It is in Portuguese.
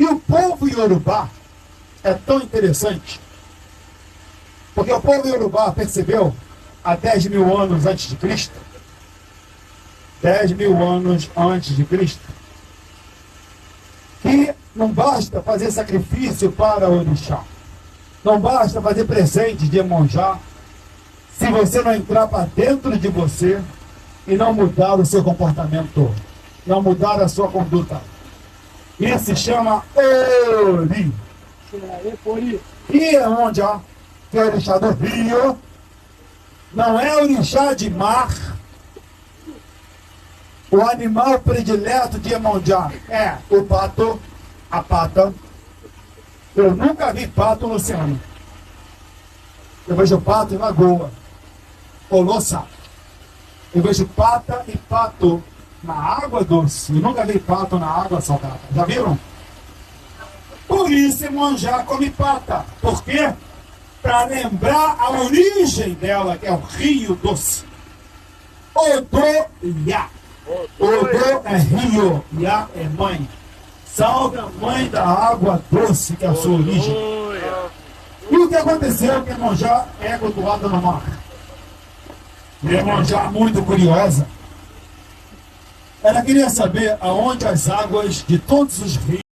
E o povo iorubá é tão interessante, porque o povo iorubá percebeu, há 10.000 anos antes de Cristo, 10.000 anos antes de Cristo, que não basta fazer sacrifício para o orixá, não basta fazer presente de Iemonjá, se você não entrar para dentro de você e não mudar o seu comportamento, não mudar a sua conduta. Isso se chama Ori. E Iemonjá, que é o orixá do rio, não é orixá de mar. O animal predileto de Iemonjá é o pato, a pata. Eu nunca vi pato no oceano. Eu vejo pato em lagoa, ou louça. Eu vejo pata e pato na água doce. Eu nunca vi pato na água salgada. Já viram? Por isso Iemonjá come pata. Por quê? Para lembrar a origem dela, que é o rio doce. Odo-Iá. Odo é rio, Iá é mãe. Salve a mãe da água doce, que é a sua origem. E o que aconteceu que Iemonjá é cultuada no mar? Iemonjá, muito curiosa, ela queria saber aonde as águas de todos os rios